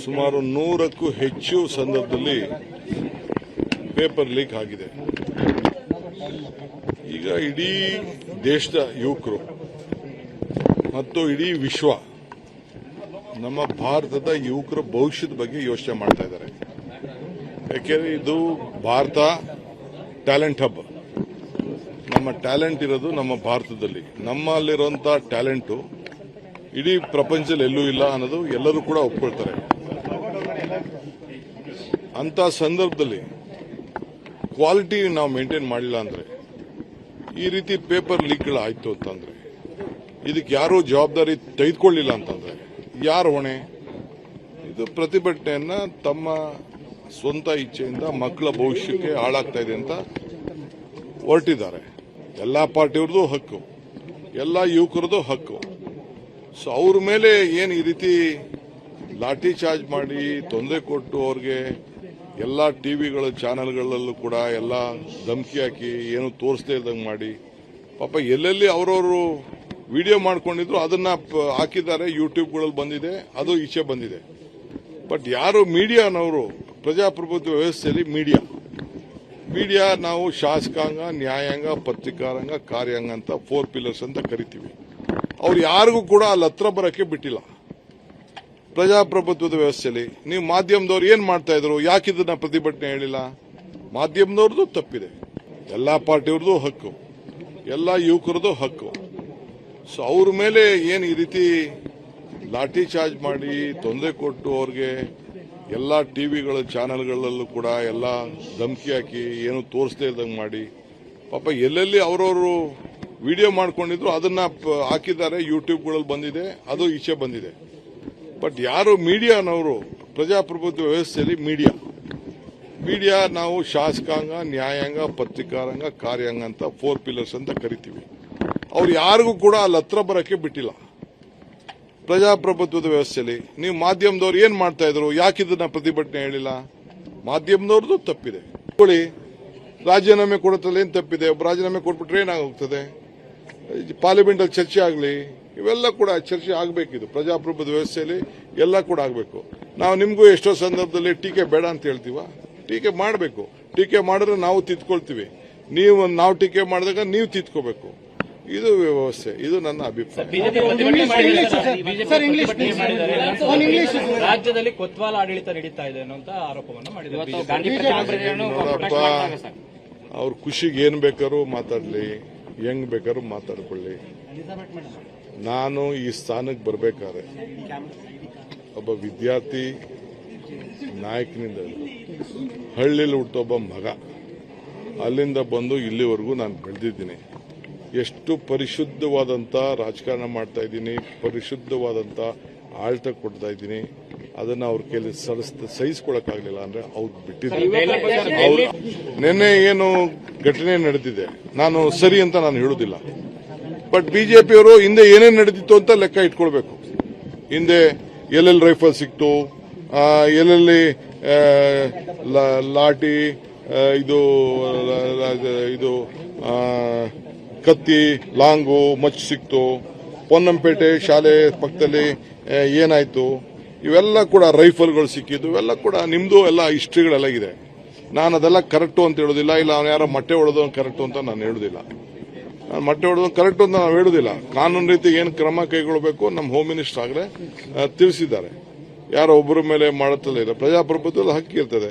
ಸುಮಾರು 100ಕ್ಕೂ ಹೆಚ್ಚು ಸಂದರ್ಭದಲ್ಲಿ ಪೇಪರ್ ಲೀಕ್ ಆಗಿದೆ. ಈಗ ಇಡೀ ದೇಶದ ಯುವಕರು ಮತ್ತು ಇಡೀ ವಿಶ್ವ ನಮ್ಮ ಭಾರತದ ಯುವಕರ ಭವಿಷ್ಯದ ಬಗ್ಗೆ ಯೋಚನೆ ಮಾಡ್ತಾ ಇದ್ದಾರೆ. ಯಾಕೆಂದ್ರೆ ಇದು ಭಾರತ ಟ್ಯಾಲೆಂಟ್ ಹಬ್. ನಮ್ಮ ಟ್ಯಾಲೆಂಟ್ ಇರೋದು ನಮ್ಮ ಭಾರತದಲ್ಲಿ. ನಮ್ಮಲ್ಲಿರುವಂತ ಟ್ಯಾಲೆಂಟು ಇಡೀ ಪ್ರಪಂಚದಲ್ಲಿ ಎಲ್ಲೂ ಇಲ್ಲ ಅನ್ನೋದು ಎಲ್ಲರೂ ಕೂಡ ಒಪ್ಕೊಳ್ತಾರೆ. ಅಂತ ಸಂದರ್ಭದಲ್ಲಿ ಕ್ವಾಲಿಟಿ ನಾವು ಮೇಂಟೈನ್ ಮಾಡಿಲ್ಲ ಅಂದ್ರೆ, ಈ ರೀತಿ ಪೇಪರ್ ಲೀಕ್ಗಳು ಆಯ್ತು ಅಂತಂದ್ರೆ, ಇದಕ್ಕೆ ಯಾರೂ ಜವಾಬ್ದಾರಿ ತೆಗೆದುಕೊಳ್ಳಿಲ್ಲ ಅಂತಂದ್ರೆ ಯಾರು ಹೊಣೆ? ಇದು ಪ್ರತಿಭಟನೆಯನ್ನ ತಮ್ಮ ಸ್ವಂತ ಇಚ್ಛೆಯಿಂದ ಮಕ್ಕಳ ಭವಿಷ್ಯಕ್ಕೆ ಹಾಳಾಗ್ತಾ ಇದೆ ಅಂತ ಹೊರಟಿದ್ದಾರೆ. ಎಲ್ಲಾ ಪಾರ್ಟಿಯವ್ರದ್ದು ಹಕ್ಕು, ಎಲ್ಲಾ ಯುವಕರದ್ದು ಹಕ್ಕು. ಸೊ ಅವ್ರ ಮೇಲೆ ಏನು ಈ ರೀತಿ ಲಾಠಿ ಚಾರ್ಜ್ ಮಾಡಿ ತೊಂದರೆ ಕೊಟ್ಟು ಅವ್ರಿಗೆ ಎಲ್ಲ ಟಿವಿಗಳ ಚಾನೆಲ್ಗಳಲ್ಲೂ ಕೂಡ ಎಲ್ಲ ಧಮಕಿ ಹಾಕಿ ಏನು ತೋರಿಸದೇ ಇದ್ದಂಗೆ ಮಾಡಿ, ಪಾಪ ಎಲ್ಲೆಲ್ಲಿ ಅವರವರು ವಿಡಿಯೋ ಮಾಡ್ಕೊಂಡಿದ್ರು ಅದನ್ನ ಹಾಕಿದ್ದಾರೆ. ಯೂಟ್ಯೂಬ್ಗಳಲ್ಲಿ ಬಂದಿದೆ, ಅದು ಈಚೆ ಬಂದಿದೆ. ಬಟ್ ಯಾರು ಮೀಡಿಯಾನವರು, ಪ್ರಜಾಪ್ರಭುತ್ವ ವ್ಯವಸ್ಥೆಯಲ್ಲಿ ಮೀಡಿಯಾ ನಾವು ಶಾಸಕಾಂಗ, ನ್ಯಾಯಾಂಗ, ಪತ್ರಿಕಾರಂಗ, ಕಾರ್ಯಾಂಗ ಅಂತ 4 ಪಿಲ್ಲರ್ಸ್ ಅಂತ ಕರಿತೀವಿ. ಅವ್ರು ಯಾರಿಗೂ ಕೂಡ ಅಲ್ಲಿ ಹತ್ರ ಬರಕ್ಕೆ ಬಿಟ್ಟಿಲ್ಲ. ಪ್ರಜಾಪ್ರಭುತ್ವದ ವ್ಯವಸ್ಥೆಯಲ್ಲಿ ನೀವು ಮಾಧ್ಯಮದವ್ರು ಏನ್ ಮಾಡ್ತಾ ಇದ್ರು? ಯಾಕೆ ಇದನ್ನ ಪ್ರತಿಭಟನೆ ಹೇಳಿಲ್ಲ? ಮಾಧ್ಯಮದವ್ರದ್ದು ತಪ್ಪಿದೆ, ಎಲ್ಲಾ ಪಾರ್ಟಿಯವ್ರದ್ದು ಹಕ್ಕು, ಎಲ್ಲಾ ಯುವಕರದ್ದು ಹಕ್ಕು. ಸೊ ಅವ್ರ ಮೇಲೆ ಏನು ಈ ರೀತಿ ಲಾಠಿ ಚಾರ್ಜ್ ಮಾಡಿ ತೊಂದರೆ ಕೊಟ್ಟು ಅವ್ರಿಗೆ ಎಲ್ಲ ಟಿವಿಗಳ ಚಾನೆಲ್ಗಳಲ್ಲೂ ಕೂಡ ಎಲ್ಲ ಧಮಕಿ ಹಾಕಿ ಏನು ತೋರಿಸದೇ ಇದ್ದಂಗೆ ಮಾಡಿ, ಪಾಪ ಎಲ್ಲೆಲ್ಲಿ ಅವರವರು ವಿಡಿಯೋ ಮಾಡ್ಕೊಂಡಿದ್ರು ಅದನ್ನ ಹಾಕಿದ್ದಾರೆ. ಯೂಟ್ಯೂಬ್ಗಳಲ್ಲಿ ಬಂದಿದೆ, ಅದು ಈಚೆ ಬಂದಿದೆ. ಬಟ್ ಯಾರು ಮೀಡಿಯಾನವರು, ಪ್ರಜಾಪ್ರಭುತ್ವ ವ್ಯವಸ್ಥೆಯಲ್ಲಿ ಮೀಡಿಯಾ ನಾವು ಶಾಸಕಾಂಗ, ನ್ಯಾಯಾಂಗ, ಪತ್ರಿಕಾರಂಗ, ಕಾರ್ಯಾಂಗ ಅಂತ 4 ಪಿಲ್ಲರ್ಸ್ ಅಂತ ಕರಿತೀವಿ. ಅವ್ರು ಯಾರಿಗೂ ಕೂಡ ಅಲ್ಲಿ ಹತ್ರ ಬರಕ್ಕೆ ಬಿಟ್ಟಿಲ್ಲ. ಪ್ರಜಾಪ್ರಭುತ್ವದ ವ್ಯವಸ್ಥೆಯಲ್ಲಿ ನೀವು ಮಾಧ್ಯಮದವ್ರು ಏನ್ ಮಾಡ್ತಾ ಇದ್ರು? ಯಾಕೆ ಇದನ್ನ ಪ್ರತಿಭಟನೆ ಹೇಳಿಲ್ಲ? ಮಾಧ್ಯಮದವ್ರದ್ದು ತಪ್ಪಿದೆ. ರಾಜೀನಾಮೆ ಕೊಡೋದ್ರಲ್ಲಿ ಏನ್ ತಪ್ಪಿದೆ? ಒಬ್ಬ ರಾಜೀನಾಮೆ ಕೊಟ್ಬಿಟ್ರೆ ಏನಾಗೋಗ್ತದೆ? ಪಾರ್ಲಿಮೆಂಟ್ ಅಲ್ಲಿ ಚರ್ಚೆ ಆಗಲಿ, ಇವೆಲ್ಲ ಕೂಡ ಚರ್ಚೆ ಆಗಬೇಕಿದು. ಪ್ರಜಾಪ್ರಭುತ್ವ ವ್ಯವಸ್ಥೆಯಲ್ಲಿ ಎಲ್ಲ ಕೂಡ ಆಗಬೇಕು. ನಾವು ನಿಮಗೂ ಎಷ್ಟೋ ಸಂದರ್ಭದಲ್ಲಿ ಟೀಕೆ ಬೇಡ ಅಂತ ಹೇಳ್ತೀವ. ಟೀಕೆ ಮಾಡಬೇಕು. ಟೀಕೆ ಮಾಡಿದ್ರೆ ನಾವು ತಿದ್ಕೊಳ್ತೀವಿ. ನಾವು ಟೀಕೆ ಮಾಡಿದಾಗ ನೀವು ತಿದ್ಕೋಬೇಕು. ಇದು ವ್ಯವಸ್ಥೆ. ಇದು ನನ್ನ ಅಭಿಪ್ರಾಯ. ರಾಜ್ಯದಲ್ಲಿ ಕೊತ್ವಾಲ ಆಡಳಿತ ನಡೀತಾ ಇದೆ ಅನ್ನುವಂತ ಆರೋಪವನ್ನು ಮಾಡಿದ್ದಾರೆ. ನೋಡಪ್ಪ, ಅವ್ರ ಖುಷಿಗೆ ಏನ್ ಬೇಕಾದ್ರೂ ಮಾತಾಡ್ಲಿ, ಹೆಂಗ್ ಬೇಕಾದ್ರೂ ಮಾತಾಡ್ಕೊಳ್ಳಿ. ನಾನು ಈ ಸ್ಥಾನಕ್ಕೆ ಬರ್ಬೇಕಾದ್ರೆ ಒಬ್ಬ ವಿದ್ಯಾರ್ಥಿ ನಾಯಕನಿಂದ ಹಳ್ಳಿಲಿ ಹುಟ್ಟೊಬ್ಬ ಮಗ, ಅಲ್ಲಿಂದ ಬಂದು ಇಲ್ಲಿವರೆಗೂ ನಾನು ಬೆಳೆದಿದ್ದೀನಿ. ಎಷ್ಟು ಪರಿಶುದ್ಧವಾದಂತ ರಾಜಕಾರಣ ಮಾಡ್ತಾ ಇದ್ದೀನಿ, ಪರಿಶುದ್ಧವಾದಂತ ಆಡಳಿತ ಕೊಡ್ತಾ ಇದ್ದೀನಿ. ಅದನ್ನ ಅವ್ರ ಕೈಲಿ ಸಹಿಸ್ಕೊಳಕ್ಕಾಗ್ಲಿಲ್ಲ ಅಂದ್ರೆ ಅವ್ರು ಬಿಟ್ಟಿದ್ದಾರೆ. ನಿನ್ನೆ ಏನು ಘಟನೆ ನಡೆದಿದೆ, ನಾನು ಸರಿ ಅಂತ ನಾನು ಹೇಳುದಿಲ್ಲ. ಬಟ್ ಬಿಜೆಪಿಯವರು ಹಿಂದೆ ಏನೇನು ನಡೆದಿತ್ತು ಅಂತ ಲೆಕ್ಕ ಇಟ್ಕೊಳ್ಬೇಕು. ಹಿಂದೆ ಎಲ್ಲೆಲ್ಲಿ ರೈಫಲ್ ಸಿಕ್ತು, ಎಲ್ಲೆಲ್ಲಿ ಲಾಠಿ, ಇದು ಕತ್ತಿ, ಲಾಂಗು, ಮಚ್ಚು ಸಿಕ್ತು, ಪೊನ್ನಂಪೇಟೆ ಶಾಲೆ ಪಕ್ಕದಲ್ಲಿ ಏನಾಯ್ತು, ಇವೆಲ್ಲ ಕೂಡ ರೈಫಲ್ಗಳು ಸಿಕ್ಕಿದ್ದು, ಇವೆಲ್ಲ ಕೂಡ ನಿಮ್ದು ಎಲ್ಲ ಹಿಸ್ಟ್ರಿಗಳೆಲ್ಲ ಇದೆ. ನಾನು ಅದೆಲ್ಲ ಕರೆಕ್ಟು ಅಂತ ಹೇಳೋದಿಲ್ಲ. ಇಲ್ಲ ಅವನು ಯಾರೋ ಮೊಟ್ಟೆ ಹೊಡೆದು ಕರೆಕ್ಟು ಅಂತ ನಾನು ಹೇಳುದಿಲ್ಲ. ನಾನು ಮೊಟ್ಟೆ ಹೊಡೆದು ಕರೆಕ್ಟು ಅಂತ ನಾವು ಹೇಳುದಿಲ್ಲ. ಕಾನೂನು ರೀತಿ ಏನು ಕ್ರಮ ಕೈಗೊಳ್ಳಬೇಕು ನಮ್ಮ ಹೋಮ್ ಮಿನಿಸ್ಟರ್ ಆಗಲೇ ತಿಳಿಸಿದ್ದಾರೆ. ಯಾರೋ ಒಬ್ಬರ ಮೇಲೆ ಮಾಡುತ್ತಲೇ ಇಲ್ಲ. ಪ್ರಜಾಪ್ರಭುತ್ವದ ಹಕ್ಕಿರ್ತದೆ.